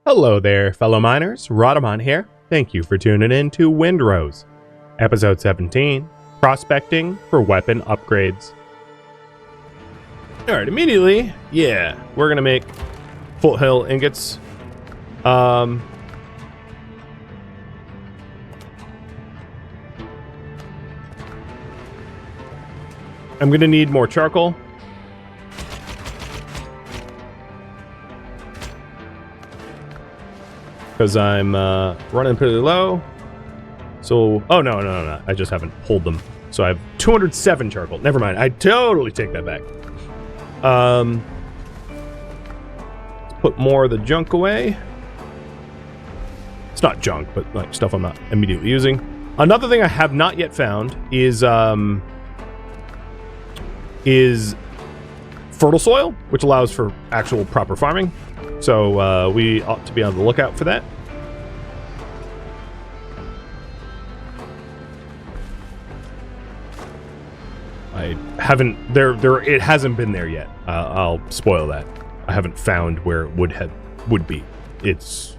Hello there, fellow miners. Rhadamant here. Thank you for tuning in to Windrose, episode 17, prospecting for weapon upgrades. Alright, immediately, we're gonna make foothill ingots. I'm gonna need more charcoal. Because I'm running pretty low. So, oh no, I just haven't pulled them. So I have 207 charcoal. Never mind, I totally take that back. Let's put more of the junk away. It's not junk, but like stuff I'm not immediately using. Another thing I have not yet found is fertile soil, which allows for actual proper farming. So we ought to be on the lookout for that. I haven't it hasn't been there yet. I'll spoil that. I haven't found where it would be. It's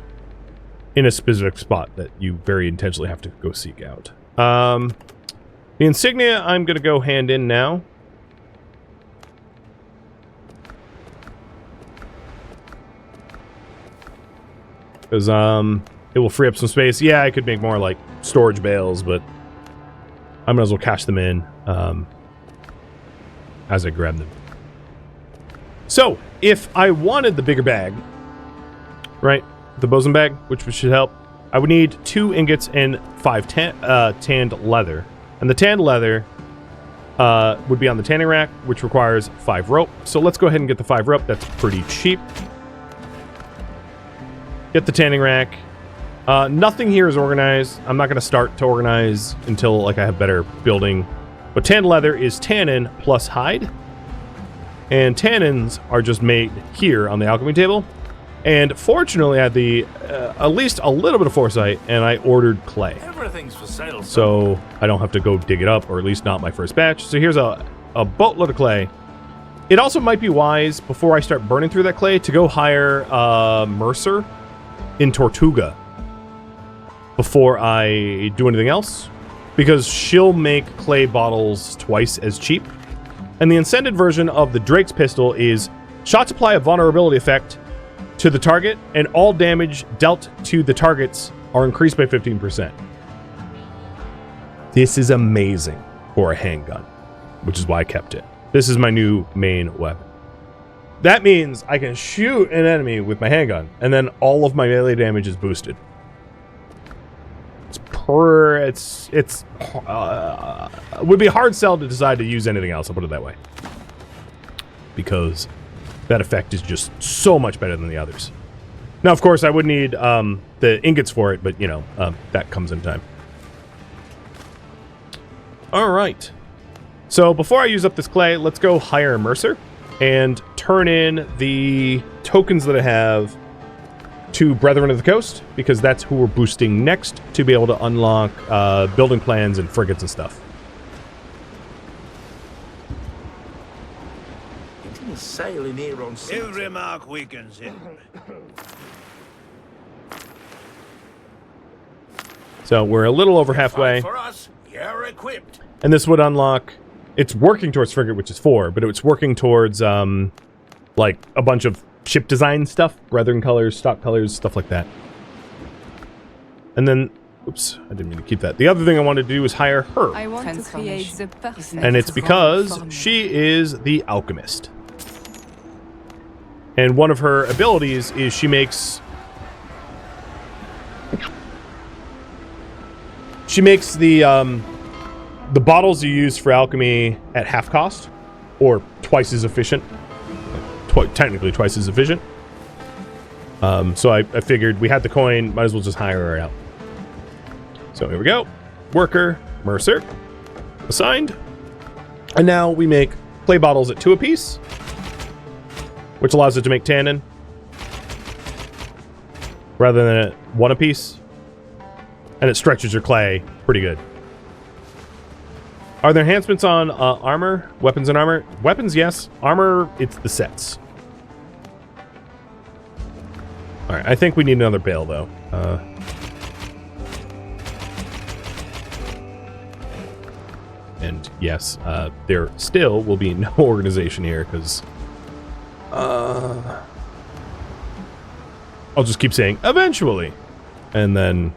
in a specific spot that you very intentionally have to go seek out. The insignia I'm gonna go hand in now. Because it will free up some space. Yeah, I could make more like storage bales, but I might as well cash them in as I grab them. So, if I wanted the bigger bag, right, the bosun bag, which should help, I would need 2 ingots and 5 tanned leather. And the tanned leather would be on the tanning rack, which requires 5 rope. So let's go ahead and get the 5 rope. That's pretty cheap. Get the tanning rack. Nothing here is organized. I'm not going to start to organize until like I have better building. But tanned leather is tannin plus hide. And tannins are just made here on the alchemy table. And fortunately I had the at least a little bit of foresight, and I ordered clay. Everything's for sale. So I don't have to go dig it up, or at least not my first batch. So here's a boatload of clay. It also might be wise, before I start burning through that clay, to go hire Mercer in Tortuga before I do anything else, because she'll make clay bottles twice as cheap. And the incented version of the Drake's pistol is shots apply a vulnerability effect to the target, and all damage dealt to the targets are increased by 15%. This is amazing for a handgun, which is why I kept it. This is my new main weapon. That means I can shoot an enemy with my handgun, and then all of my melee damage is boosted. It would be a hard sell to decide to use anything else, I'll put it that way. Because that effect is just so much better than the others. Now, of course, I would need the ingots for it, but, you know, that comes in time. Alright. So, before I use up this clay, let's go hire a Mercer and turn in the tokens that I have to Brethren of the Coast, because that's who we're boosting next to be able to unlock building plans and frigates and stuff. Getting a sail in here on sea. Every mark weakens him. So we're a little over halfway. For us, you're equipped. And this would unlock... It's working towards frigate, which is 4, but it's working towards, like, a bunch of ship design stuff. Brethren colors, stock colors, stuff like that. And then... Oops, I didn't mean to keep that. The other thing I wanted to do is hire her. I want to create the perfect And it's because she is the alchemist. And one of her abilities is she makes... She makes the bottles you use for alchemy at half cost, or twice as efficient. Technically twice as efficient. So I figured we had the coin, might as well just hire her out. So here we go. Worker, Mercer, assigned. And now we make clay bottles at 2 apiece, which allows it to make tannin rather than at 1 apiece. And it stretches your clay pretty good. Are there enhancements on armor? Weapons and armor? Weapons, yes. Armor, it's the sets. All right, I think we need another bale, though. And yes, there still will be no organization here, because... I'll just keep saying, eventually. And then...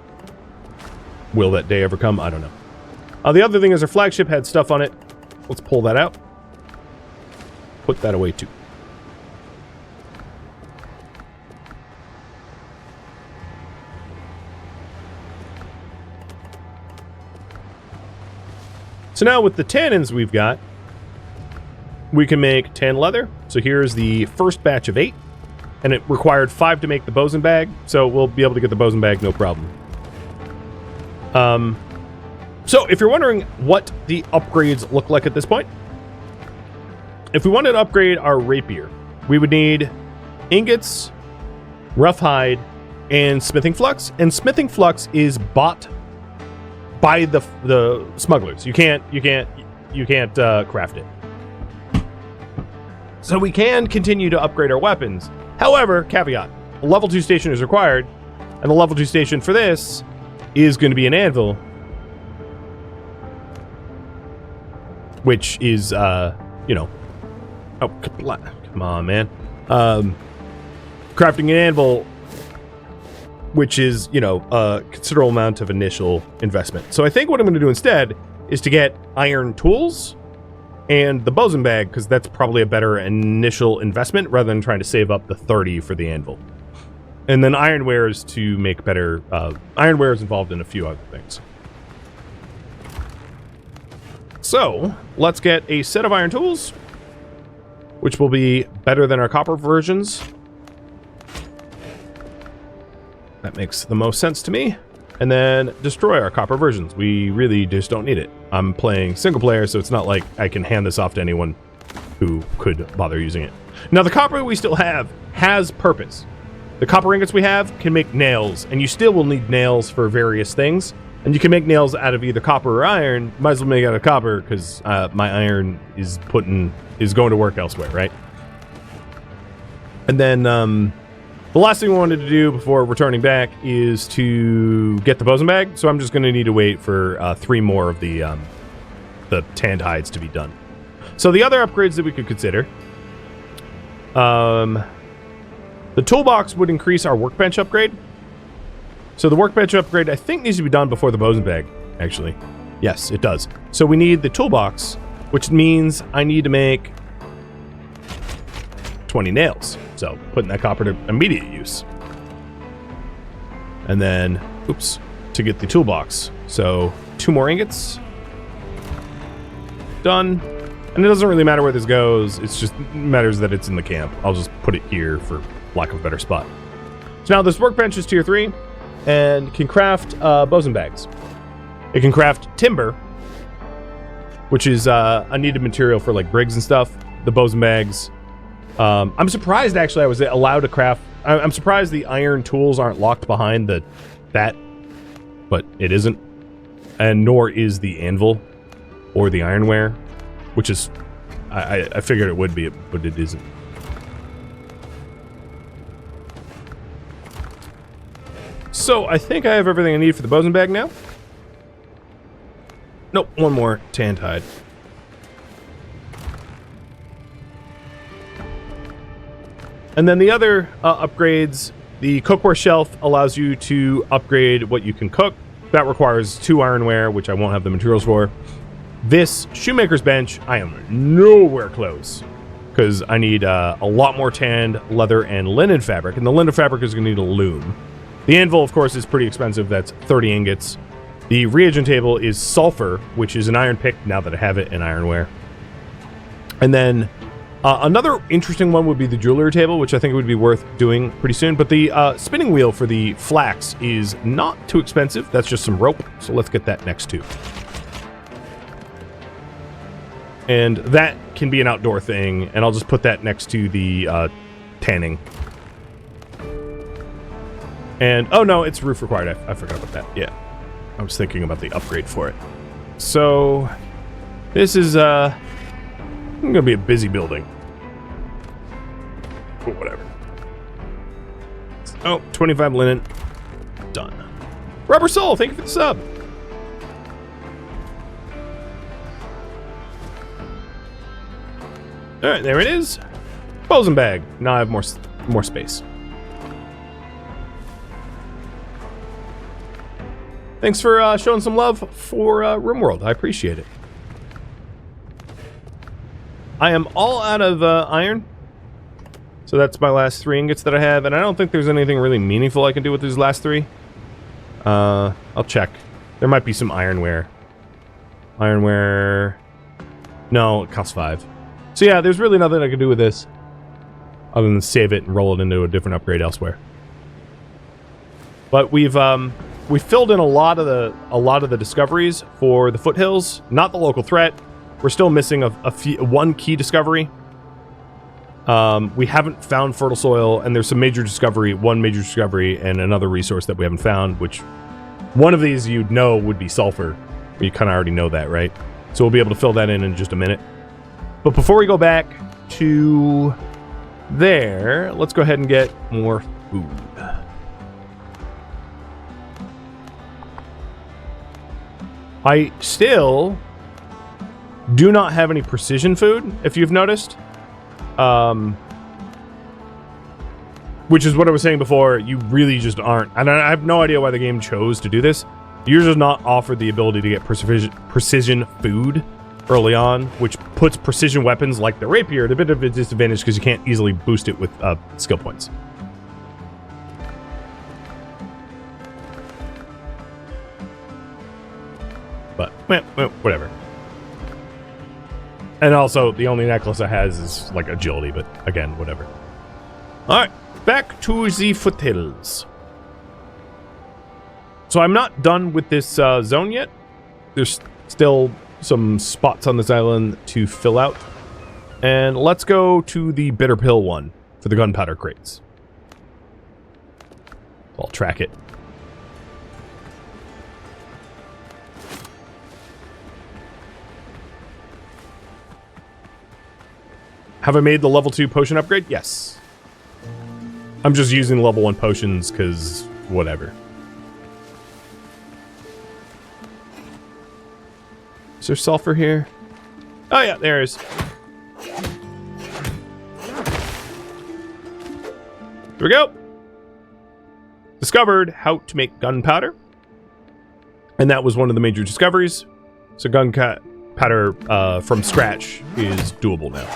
will that day ever come? I don't know. The other thing is our flagship had stuff on it. Let's pull that out. Put that away, too. So now with the tannins we've got, we can make tan leather. So here's the first batch of 8. And it required 5 to make the bosun bag. So we'll be able to get the bosun bag, no problem. So if you're wondering what the upgrades look like at this point, if we wanted to upgrade our rapier, we would need ingots, rough hide, and smithing flux. And smithing flux is bought by the smugglers. You can't craft it. So we can continue to upgrade our weapons. However, caveat, a level 2 station is required, and the level 2 station for this is going to be an anvil, which is, you know, oh, come on, man. Crafting an anvil, which is, you know, a considerable amount of initial investment. So I think what I'm going to do instead is to get iron tools and the bosun bag, because that's probably a better initial investment rather than trying to save up the 30 for the anvil. And then ironwares to make better... ironware is involved in a few other things. So, let's get a set of iron tools, which will be better than our copper versions. That makes the most sense to me. And then destroy our copper versions. We really just don't need it. I'm playing single player, so it's not like I can hand this off to anyone who could bother using it. Now, the copper we still have has purpose. The copper ingots we have can make nails, and you still will need nails for various things. And you can make nails out of either copper or iron. Might as well make it out of copper, because my iron is going to work elsewhere, right? And then the last thing we wanted to do before returning back is to get the bosun bag. So I'm just going to need to wait for 3 more of the tanned hides to be done. So the other upgrades that we could consider, the toolbox would increase our workbench upgrade. So the workbench upgrade, I think, needs to be done before the bosun bag, actually. Yes, it does. So we need the toolbox, which means I need to make 20 nails. So putting that copper to immediate use. And then, oops, to get the toolbox. So 2 more ingots. Done. And it doesn't really matter where this goes. It's just matters that it's in the camp. I'll just put it here for lack of a better spot. So now this workbench is tier 3 and can craft bosun bags. It can craft timber, which is a needed material for like brigs and stuff. The bosun bags. I'm surprised actually I was allowed to craft. I'm surprised the iron tools aren't locked behind that, but it isn't, and nor is the anvil or the ironware, which is I figured it would be, but it isn't. So I think I have everything I need for the bosun bag now. Nope, 1 more tanned hide. And then the other upgrades, the cookware shelf allows you to upgrade what you can cook. That requires 2 ironware, which I won't have the materials for. This shoemaker's bench, I am nowhere close, because I need a lot more tanned leather and linen fabric, and the linen fabric is going to need a loom. The anvil, of course, is pretty expensive. That's 30 ingots. The reagent table is sulfur, which is an iron pick, now that I have it in ironware. And then another interesting one would be the jewelry table, which I think would be worth doing pretty soon. But the spinning wheel for the flax is not too expensive. That's just some rope. So let's get that next too. And that can be an outdoor thing. And I'll just put that next to the tanning. And, oh no, it's roof required. I forgot about that. Yeah. I was thinking about the upgrade for it. So, this is, going to be a busy building. But whatever. Oh, 25 linen. Done. Rubber Soul, thank you for the sub. All right, there it is. Bosun bag. Now I have more space. Thanks for showing some love for RimWorld. I appreciate it. I am all out of iron. So that's my last 3 ingots that I have, and I don't think there's anything really meaningful I can do with these last 3. I'll check. There might be some ironware. Ironware... No, it costs 5. So yeah, there's really nothing I can do with this other than save it and roll it into a different upgrade elsewhere. But we've filled in a lot of the discoveries for the foothills, not the local threat. We're still missing one key discovery. We haven't found fertile soil, and there's one major discovery, and another resource that we haven't found, which one of these you'd know would be sulfur. You kind of already know that, right? So we'll be able to fill that in just a minute. But before we go back to there, let's go ahead and get more food. I still do not have any precision food, if you've noticed. Which is what I was saying before, you really just aren't. And I have no idea why the game chose to do this. You're just not offered the ability to get precision food early on, which puts precision weapons like the rapier at a bit of a disadvantage because you can't easily boost it with skill points. But, well, whatever. And also, the only necklace I has is, like, agility, but, again, whatever. Alright, back to the foothills. So I'm not done with this zone yet. There's still some spots on this island to fill out. And let's go to the bitter pill one for the gunpowder crates. I'll track it. Have I made the level 2 potion upgrade? Yes. I'm just using level 1 potions because whatever. Is there sulfur here? Oh yeah, there is. Here we go. Discovered how to make gunpowder. And that was one of the major discoveries. So gunpowder from scratch is doable now.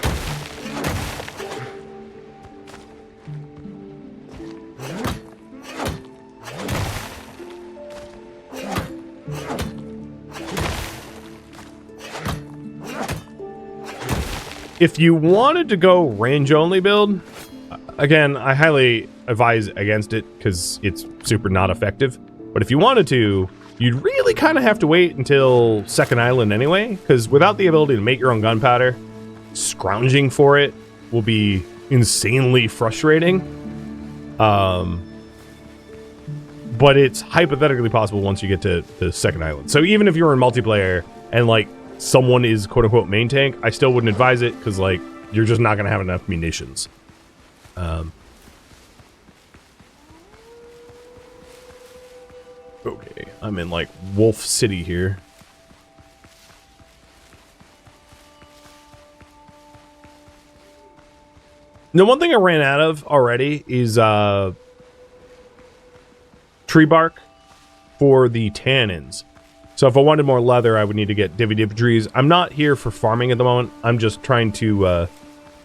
If you wanted to go range-only build, again, I highly advise against it because it's super not effective. But if you wanted to, you'd really kind of have to wait until Second Island anyway, because without the ability to make your own gunpowder, scrounging for it will be insanely frustrating. But it's hypothetically possible once you get to the Second Island. So even if you're in multiplayer and, like, someone is quote-unquote main tank, I still wouldn't advise it because, like, you're just not going to have enough munitions. Okay, I'm in, like, Wolf City here. The one thing I ran out of already is tree bark for the tannins. So if I wanted more leather, I would need to get divvy trees. I'm not here for farming at the moment. I'm just trying to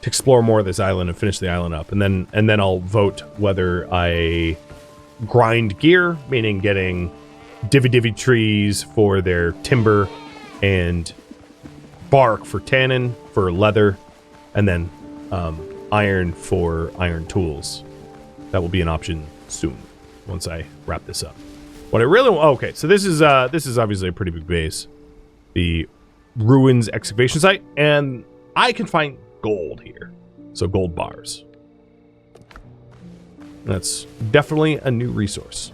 explore more of this island and finish the island up. And then I'll vote whether I grind gear, meaning getting divvy trees for their timber and bark for tannin, for leather, and then iron for iron tools. That will be an option soon once I wrap this up. What I really want... Okay, so this is obviously a pretty big base. The Ruins excavation site. And I can find gold here. So gold bars. That's definitely a new resource.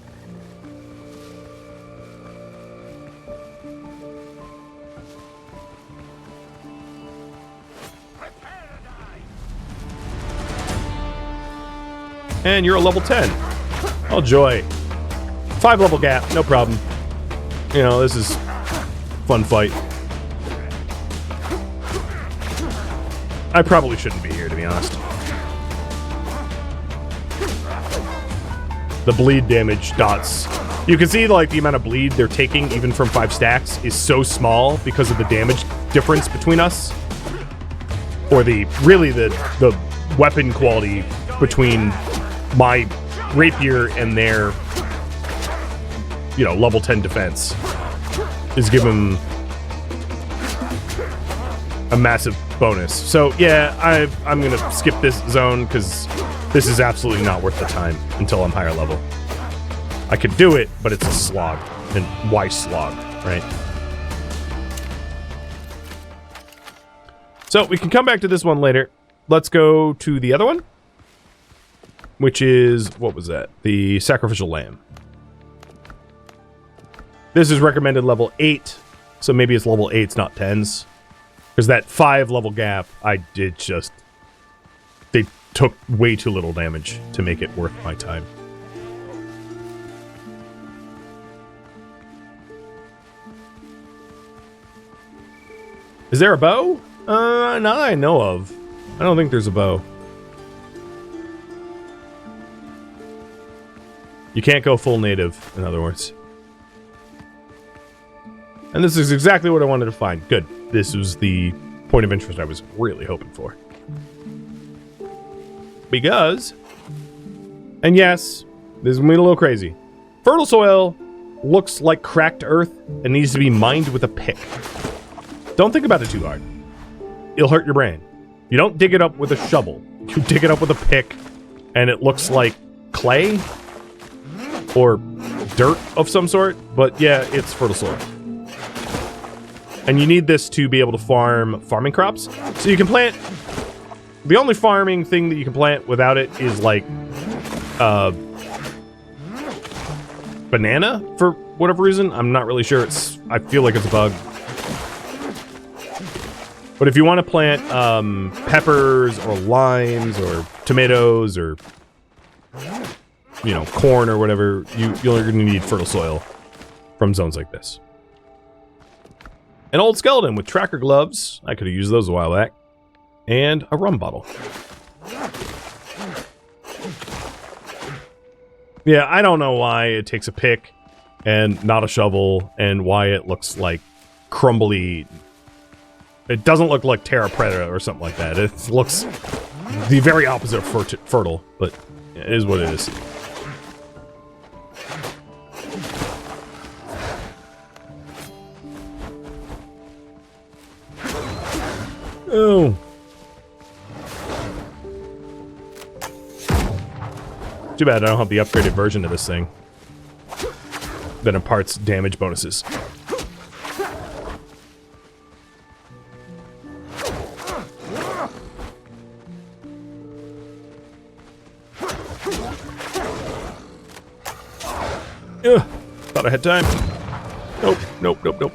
And you're a level 10. Oh, joy. 5 level gap, no problem. You know, this is fun fight. I probably shouldn't be here, to be honest. The bleed damage dots. You can see, like, the amount of bleed they're taking, even from 5 stacks, is so small because of the damage difference between us. Or really the weapon quality between my rapier and their, you know, level 10 defense is giving a massive bonus. So yeah, I'm gonna skip this zone because this is absolutely not worth the time until I'm higher level. I could do it, but it's a slog. And why slog, right? So we can come back to this one later. Let's go to the other one, which is, what was that? The Sacrificial Lamb. This is recommended level 8, so maybe it's level 8s, not 10s. Because that 5 level gap, they took way too little damage to make it worth my time. Is there a bow? Not that I know of. I don't think there's a bow. You can't go full native, in other words. And this is exactly what I wanted to find. Good. This was the point of interest I was really hoping for. Because, and yes, this is going to be a little crazy. Fertile soil looks like cracked earth and needs to be mined with a pick. Don't think about it too hard. It'll hurt your brain. You don't dig it up with a shovel. You dig it up with a pick, and it looks like clay or dirt of some sort. But yeah, it's fertile soil. And you need this to be able to farming crops. So you can plant... The only farming thing that you can plant without it is, like, banana, for whatever reason. I'm not really sure. I feel like it's a bug. But if you want to plant peppers or limes or tomatoes or, you know, corn or whatever, you're going to need fertile soil from zones like this. An old skeleton with tracker gloves. I could have used those a while back. And a rum bottle. Yeah, I don't know why it takes a pick and not a shovel, and why it looks like crumbly. It doesn't look like Terra Preta or something like that. It looks the very opposite of fertile, but it is what it is. Oh. Too bad I don't have the upgraded version of this thing that imparts damage bonuses. Ugh, thought I had time. Nope, nope, nope, nope.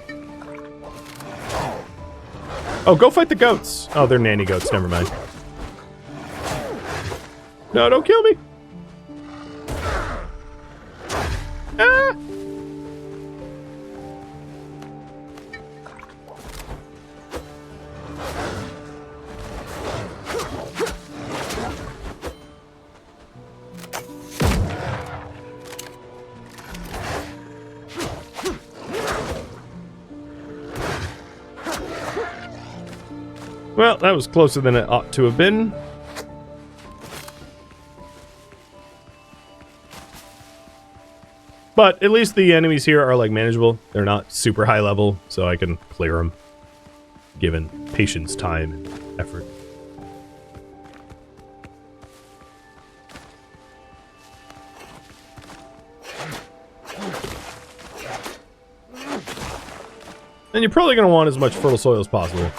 Oh, go fight the goats. Oh, they're nanny goats. Never mind. No, don't kill me. Ah! Well, that was closer than it ought to have been. But at least the enemies here are, like, manageable. They're not super high level, so I can clear them, given patience, time, and effort. And you're probably going to want as much fertile soil as possible.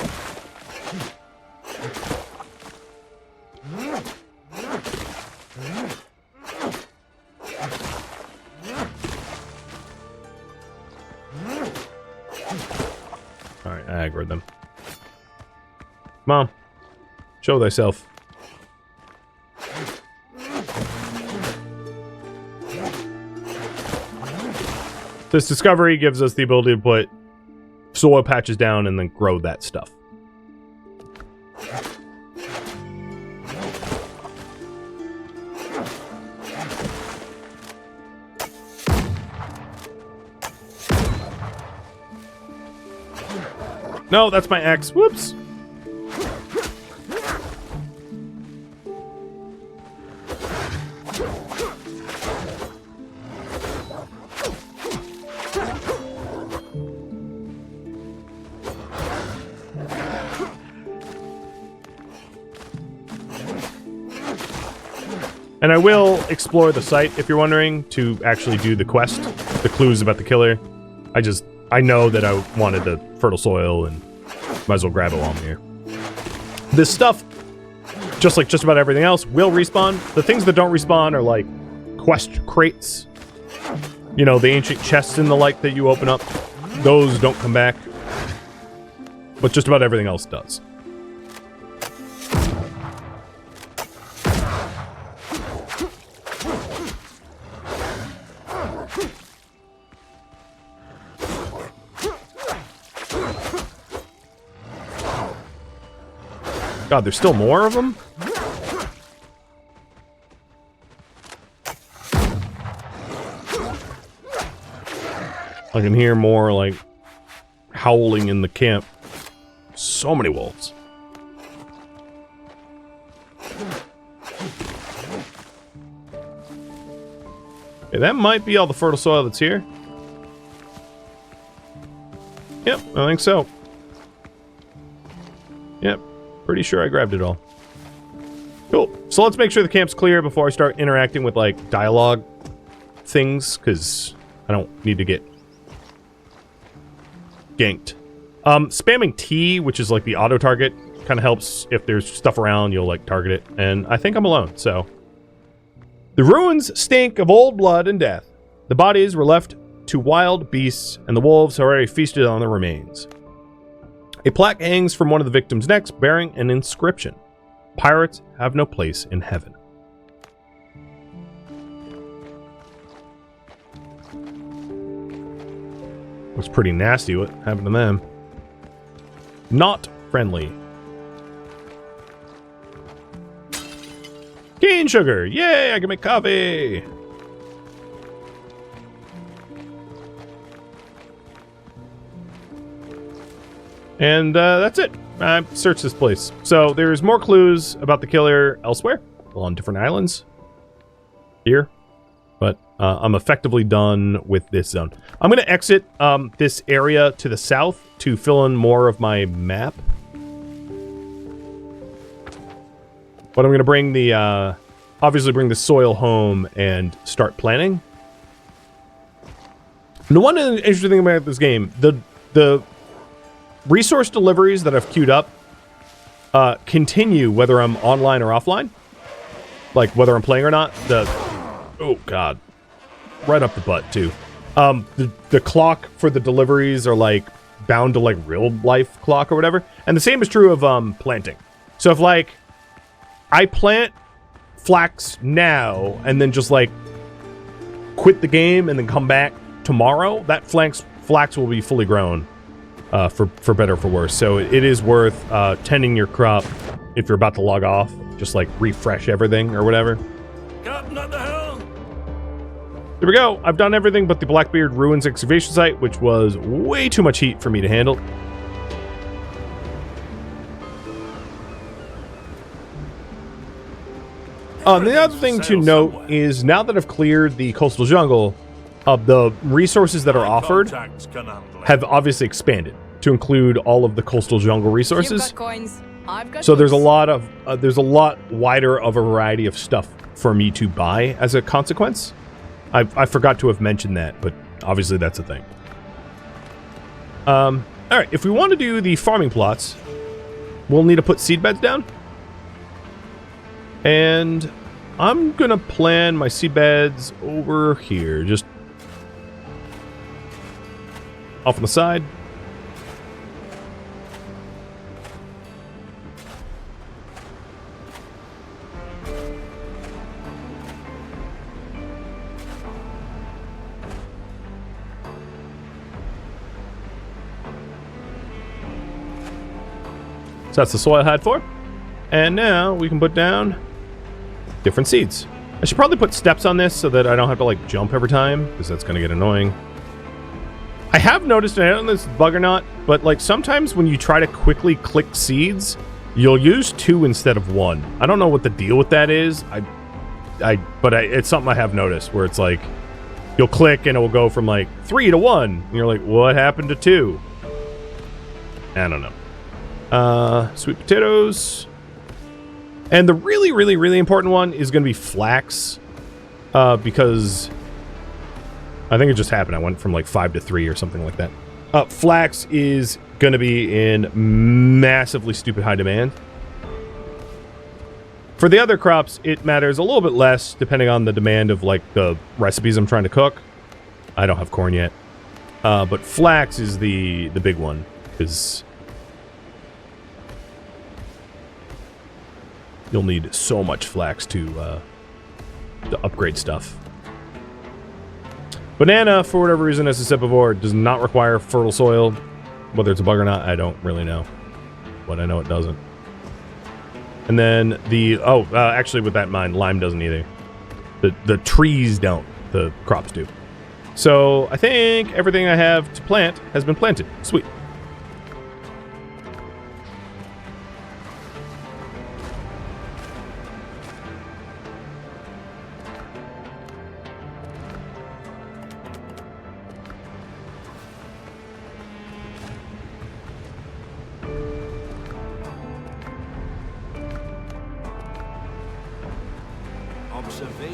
Alright, I aggroed them. Mom, show thyself. This discovery gives us the ability to put soil patches down and then grow that stuff. No, that's my axe. Whoops. And I will explore the site, if you're wondering, to actually do the quest, the clues about the killer. I know that I wanted the fertile soil and might as well grab it while I'm here. This stuff, just like just about everything else, will respawn. The things that don't respawn are like quest crates. You know, the ancient chests and the like that you open up. Those don't come back. But just about everything else does. God, there's still more of them? I can hear more, like, howling in the camp. So many wolves. Okay, that might be all the fertile soil that's here. Yep, I think so. Yep. Pretty sure I grabbed it all. Cool. So let's make sure the camp's clear before I start interacting with, like, dialogue things, because I don't need to get ganked. Spamming T, which is, like, the auto-target, kind of helps. If there's stuff around, you'll, like, target it. And I think I'm alone, so. The ruins stink of old blood and death. The bodies were left to wild beasts, and the wolves have already feasted on the remains. A plaque hangs from one of the victims' necks bearing an inscription. Pirates have no place in heaven. Looks pretty nasty what happened to them. Not friendly. Cane sugar! Yay, I can make coffee! And that's it. I searched this place. So there's more clues about the killer elsewhere, on different islands here. But I'm effectively done with this zone. I'm going to exit this area to the south to fill in more of my map. But I'm going to bring the, obviously bring the soil home and start planting. And the one interesting thing about this game, the resource deliveries that I've queued up continue whether I'm online or offline. Like, whether I'm playing or not. Oh, God. Right up the butt, too. The clock for the deliveries are, like, bound to, like, real-life clock or whatever. And the same is true of planting. So if, like, I plant flax now and then just, like, quit the game and then come back tomorrow, that flax will be fully grown. For better or for worse. So it is worth tending your crop if you're about to log off. Just like refresh everything or whatever. Captain at the helm. There we go. I've done everything but the Blackbeard Ruins excavation site, which was way too much heat for me to handle. The other thing to note is now that I've cleared the coastal jungle, the resources that are offered have obviously expanded to include all of the coastal jungle resources. So there's a lot wider of a variety of stuff for me to buy as a consequence. I forgot to have mentioned that, but obviously that's a thing. All right, if we want to do the farming plots, we'll need to put seed beds down. And I'm gonna plan my seed beds over here, just off on the side. So that's the soil I had for. And now we can put down different seeds. I should probably put steps on this so that I don't have to like jump every time, because that's going to get annoying. I have noticed, and I don't know if this is bug or not, but like sometimes when you try to quickly click seeds, you'll use 2 instead of 1. I don't know what the deal with that is. But it's something I have noticed where it's like you'll click and it will go from like 3 to 1, and you're like, what happened to 2? I don't know. Sweet potatoes. And the really, really, really important one is going to be flax, because I think it just happened. I went from like 5 to 3 or something like that. Flax is going to be in massively stupid high demand. For the other crops, it matters a little bit less depending on the demand of like the recipes I'm trying to cook. I don't have corn yet. But flax is the big one, because you'll need so much flax to upgrade stuff. Banana, for whatever reason, as I said before, does not require fertile soil. Whether it's a bug or not, I don't really know. But I know it doesn't. And then actually with that in mind, lime doesn't either. The trees don't. The crops do. So I think everything I have to plant has been planted. Sweet.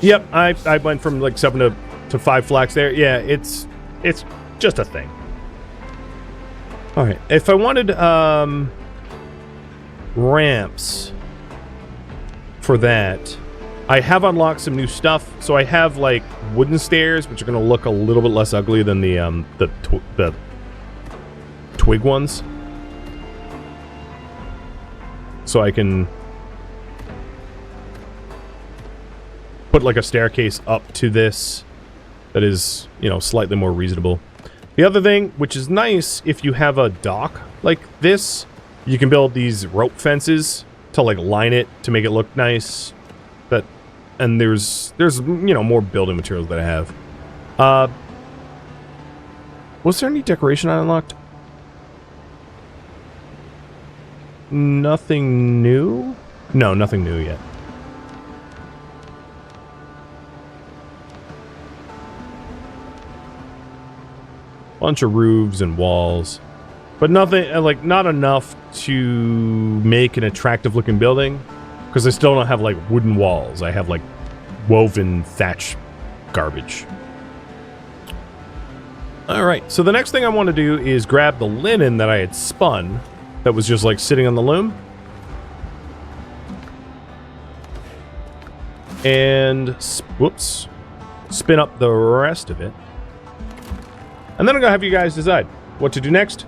Yep, I went from like 7 to 5 flax there. Yeah, it's just a thing. All right, if I wanted ramps for that, I have unlocked some new stuff. So I have like wooden stairs, which are going to look a little bit less ugly than the twig ones. So I can put like a staircase up to this that is, you know, slightly more reasonable. The other thing, which is nice if you have a dock like this, you can build these rope fences to like line it to make it look nice. And there's you know, more building materials that I have. Was there any decoration I unlocked? Nothing new? No, nothing new yet. Bunch of roofs and walls, but nothing, like, not enough to make an attractive looking building, because I still don't have like wooden walls. I have like woven thatch garbage. All right, so the next thing I want to do is grab the linen that I had spun that was just like sitting on the loom, and whoops, spin up the rest of it. And then I'm going to have you guys decide what to do next.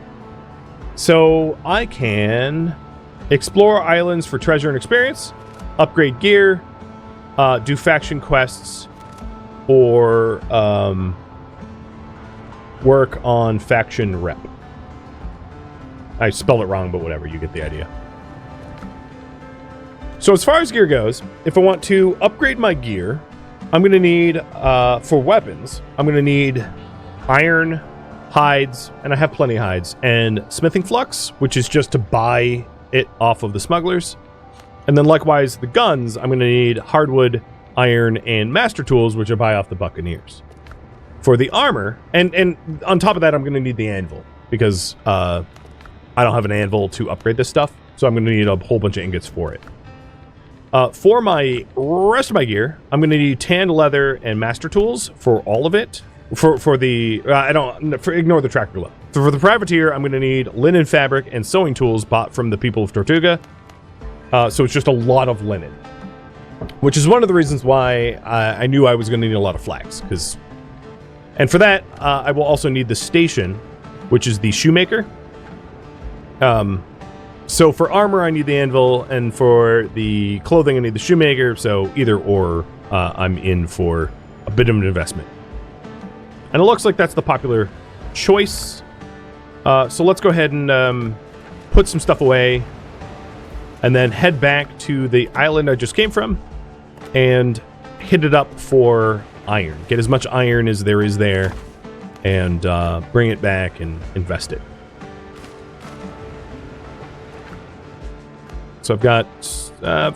So I can explore islands for treasure and experience, upgrade gear, do faction quests, or work on faction rep. I spelled it wrong, but whatever, you get the idea. So as far as gear goes, if I want to upgrade my gear, I'm going to need, for weapons, I'm going to need iron, hides, and I have plenty of hides, and smithing flux, which is just to buy it off of the smugglers. And then likewise, the guns, I'm going to need hardwood, iron, and master tools, which I buy off the buccaneers. For the armor, and on top of that, I'm going to need the anvil, because I don't have an anvil to upgrade this stuff, so I'm going to need a whole bunch of ingots for it. For my rest of my gear, I'm going to need tanned leather and master tools for all of it. For the ignore the tractor load. For the privateer, I'm going to need linen fabric and sewing tools bought from the people of Tortuga. So it's just a lot of linen, which is one of the reasons why I knew I was going to need a lot of flax. And for that, I will also need the station, which is the shoemaker. So for armor, I need the anvil, and for the clothing, I need the shoemaker. So either or, I'm in for a bit of an investment. And it looks like that's the popular choice. So let's go ahead and put some stuff away. and then head back to the island I just came from and hit it up for iron. Get as much iron as there is there and bring it back and invest it. So I've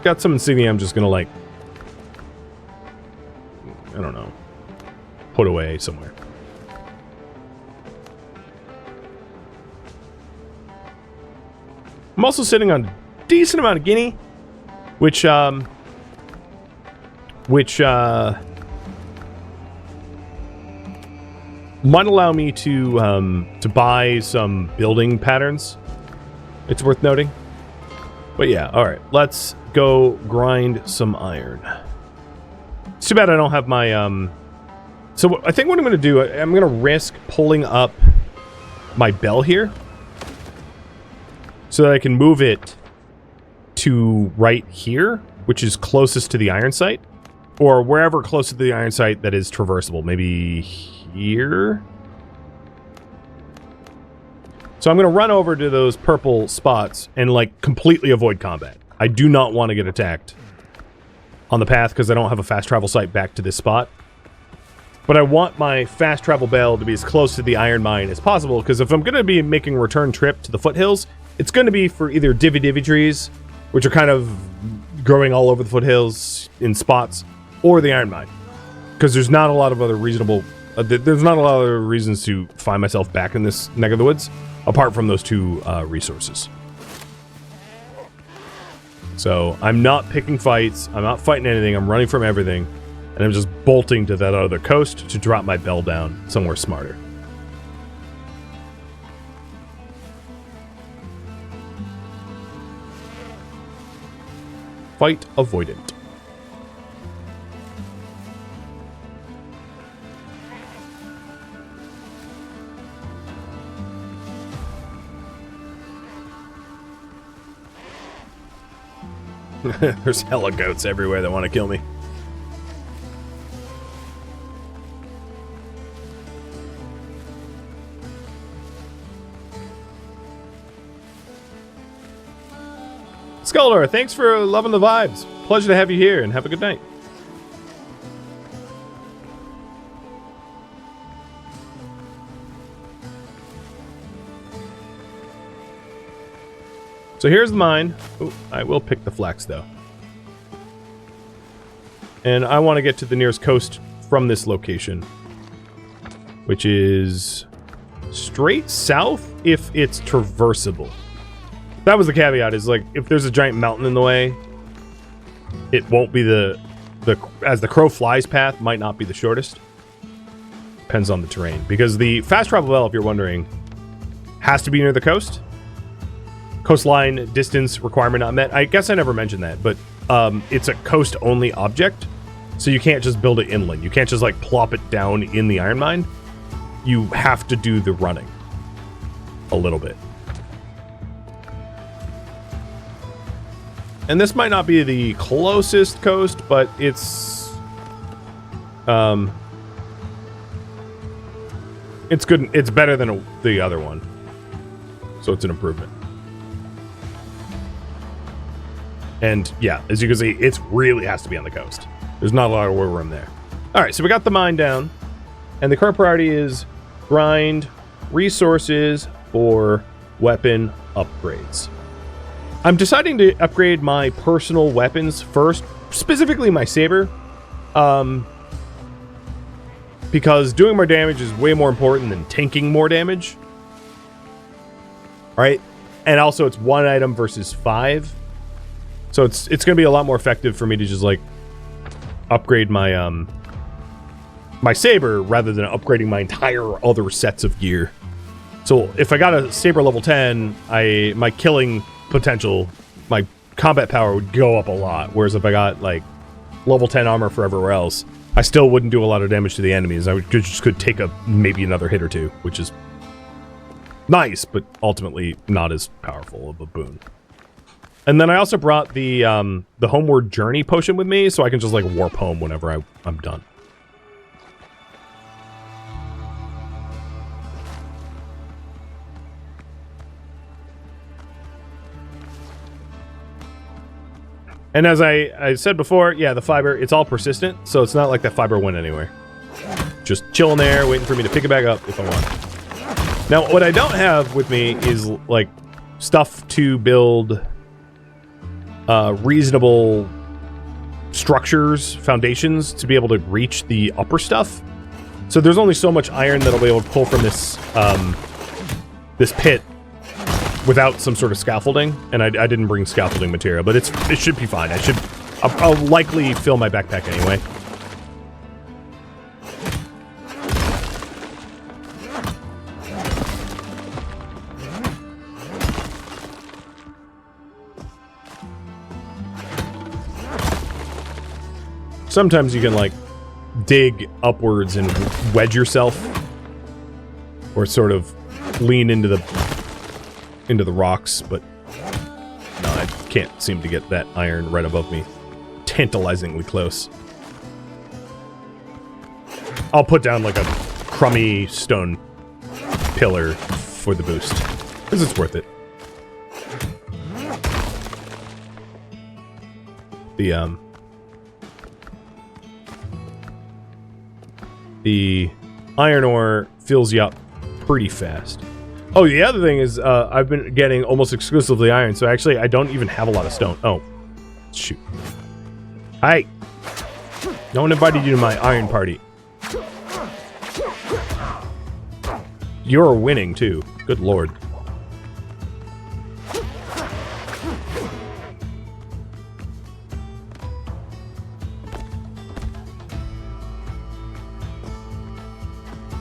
got some insignia I'm just gonna like, I don't know, put away somewhere. I'm also sitting on a decent amount of guinea, which might allow me to buy some building patterns. It's worth noting. But yeah, all right, let's go grind some iron. It's too bad I don't have my so I think what I'm going to do, I'm going to risk pulling up my bell here so that I can move it to right here, which is closest to the iron site, or wherever close to the iron site that is traversable. Maybe here. So I'm going to run over to those purple spots and like completely avoid combat. I do not want to get attacked on the path because I don't have a fast travel site back to this spot. But I want my fast travel bell to be as close to the iron mine as possible, because if I'm going to be making a return trip to the foothills, it's going to be for either divvy trees, which are kind of growing all over the foothills in spots, or the iron mine. Because there's not a lot of other reasonable... there's not a lot of other reasons to find myself back in this neck of the woods, apart from those two resources. So I'm not picking fights. I'm not fighting anything. I'm running from everything. And I'm just bolting to that other coast to drop my bell down somewhere smarter. Fight avoidant. There's hella goats everywhere that want to kill me. Skuldor, thanks for loving the vibes. Pleasure to have you here, and have a good night. So here's the mine. Oh, I will pick the flax, though. And I want to get to the nearest coast from this location, which is straight south if it's traversable. That was the caveat, is like, if there's a giant mountain in the way, it won't be the as the crow flies path might not be the shortest. Depends on the terrain. Because the fast travel bell, if you're wondering, has to be near the coast. Coastline distance requirement not met. I guess I never mentioned that, but it's a coast-only object, so you can't just build it inland. You can't just, like, plop it down in the iron mine. You have to do the running a little bit. And this might not be the closest coast, but it's good. It's better than the other one, so it's an improvement. And yeah, as you can see, it really has to be on the coast. There's not a lot of wiggle room there. All right, so we got the mine down, and the current priority is grind resources for weapon upgrades. I'm deciding to upgrade my personal weapons first, specifically my saber, because doing more damage is way more important than tanking more damage. All right, and also it's 1 item versus 5, so it's going to be a lot more effective for me to just like upgrade my my saber rather than upgrading my entire other sets of gear. So if I got a saber level 10, my killing potential, my combat power would go up a lot, whereas if I got like level 10 armor for everywhere else, I still wouldn't do a lot of damage to the enemies. I just could take maybe another hit or two, which is nice, but ultimately not as powerful of a boon. And then I also brought the Homeward Journey potion with me, so I can just like warp home whenever I'm done. And as I said before, yeah, the fiber, it's all persistent, so it's not like that fiber went anywhere. Just chilling there, waiting for me to pick it back up if I want. Now, what I don't have with me is, like, stuff to build reasonable structures, foundations, to be able to reach the upper stuff. So there's only so much iron that I'll be able to pull from this, this pit without some sort of scaffolding, and I didn't bring scaffolding material, but it should be fine. I'll likely fill my backpack anyway. Sometimes you can, like, dig upwards and wedge yourself, or sort of lean into the rocks, but no, I can't seem to get that iron right above me. Tantalizingly close. I'll put down like a crummy stone pillar for the boost, because it's worth it. The iron ore fills you up pretty fast. Oh, the other thing is, I've been getting almost exclusively iron, so actually I don't even have a lot of stone. Oh, shoot. Hi. No one invited you to my iron party. You're winning, too. Good lord.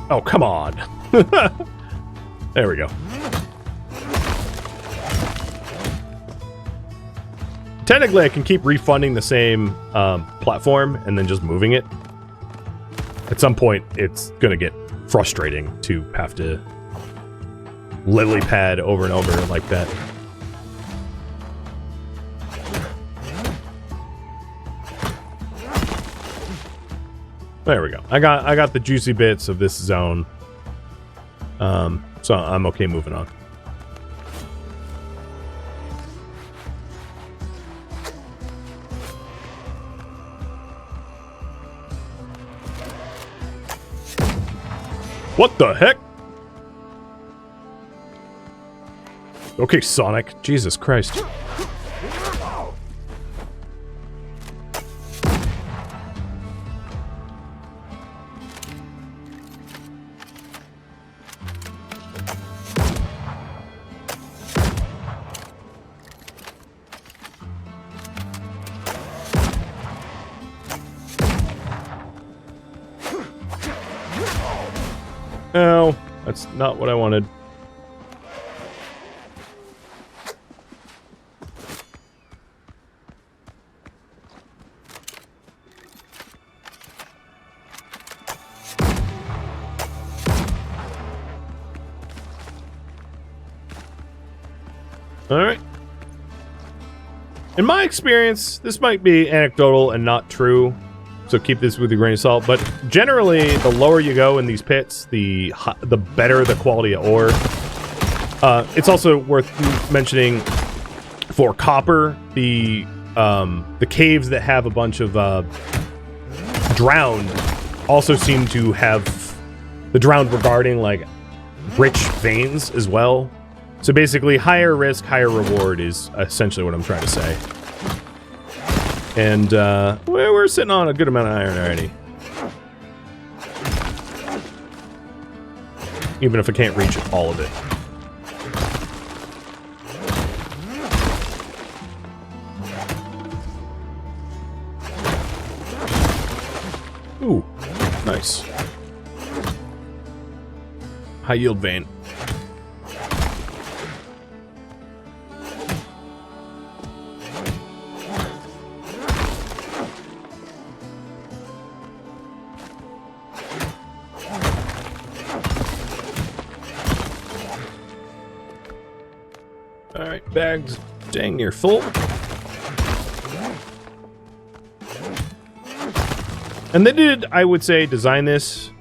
Oh, come on. There we go. Technically, I can keep refunding the same platform and then just moving it. At some point, it's going to get frustrating to have to lily pad over and over like that. There we go. I got the juicy bits of this zone. So I'm okay moving on. What the heck? Okay, Sonic. Jesus Christ. No, that's not what I wanted. All right. In my experience, this might be anecdotal and not true, so keep this with a grain of salt, but generally, the lower you go in these pits, the better the quality of ore. It's also worth mentioning for copper, the caves that have a bunch of drowned also seem to have the drowned regarding like rich veins as well. So basically, higher risk, higher reward is essentially what I'm trying to say. And we're sitting on a good amount of iron already. Even if I can't reach all of it. Ooh, nice. High yield vein. Alright, bags dang near full. And they did, I would say, design this,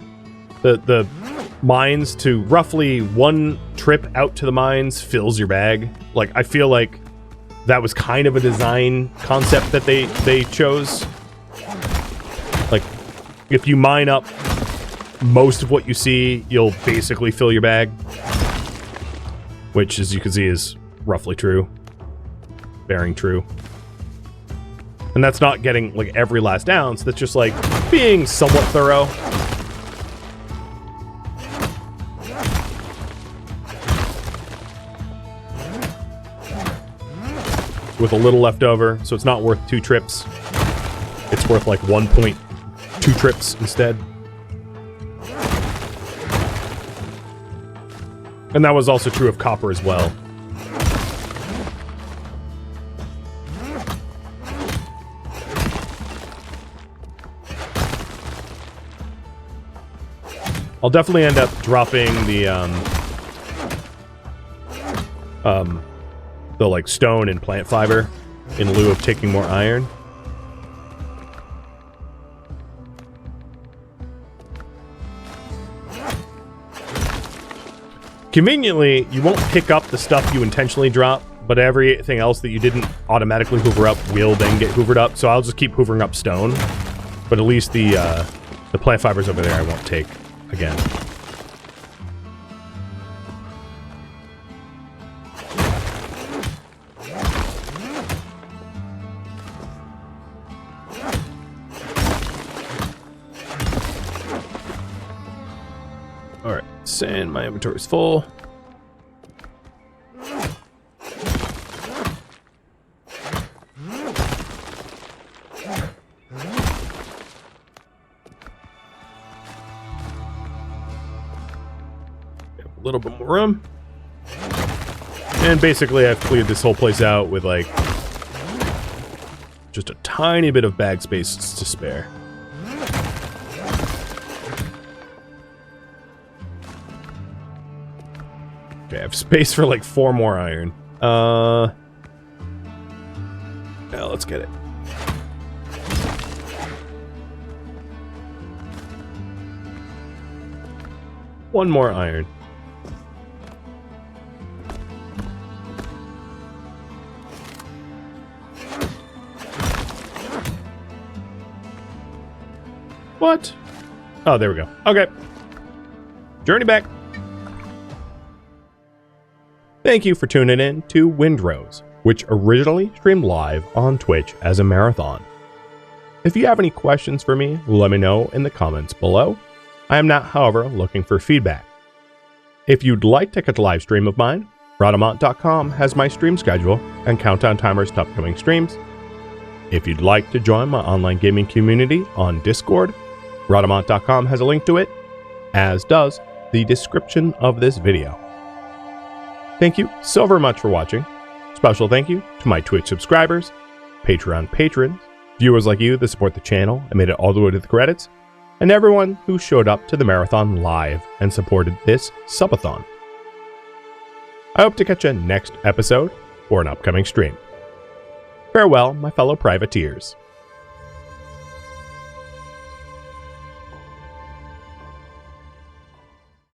the mines to roughly one trip out to the mines fills your bag. Like, I feel like that was kind of a design concept that they chose. Like, if you mine up most of what you see, you'll basically fill your bag. Which, as you can see, is roughly true. Bearing true. And that's not getting, like, every last ounce. That's just, like, being somewhat thorough. With a little left over, so it's not worth 2 trips. It's worth, like, 1.2 trips instead. And that was also true of copper as well. I'll definitely end up dropping the like stone and plant fiber in lieu of taking more iron. Conveniently, you won't pick up the stuff you intentionally drop, but everything else that you didn't automatically hoover up will then get hoovered up. So I'll just keep hoovering up stone, but at least the plant fibers over there I won't take again. Alright, sand, my inventory's full. A little bit more room. And basically I've cleared this whole place out with like just a tiny bit of bag space to spare. Okay, I have space for like 4 more iron. Yeah, let's get it. One more iron. What? Oh, there we go. Okay. Journey back. Thank you for tuning in to Windrose, which originally streamed live on Twitch as a marathon. If you have any questions for me, let me know in the comments below. I am not, however, looking for feedback. If you'd like to catch a live stream of mine, Rhadamant.com has my stream schedule and countdown timers to upcoming streams. If you'd like to join my online gaming community on Discord, Rhadamant.com has a link to it, as does the description of this video. Thank you so very much for watching. Special thank you to my Twitch subscribers, Patreon patrons, viewers like you that support the channel and made it all the way to the credits, and everyone who showed up to the marathon live and supported this subathon. I hope to catch you next episode or an upcoming stream. Farewell, my fellow privateers.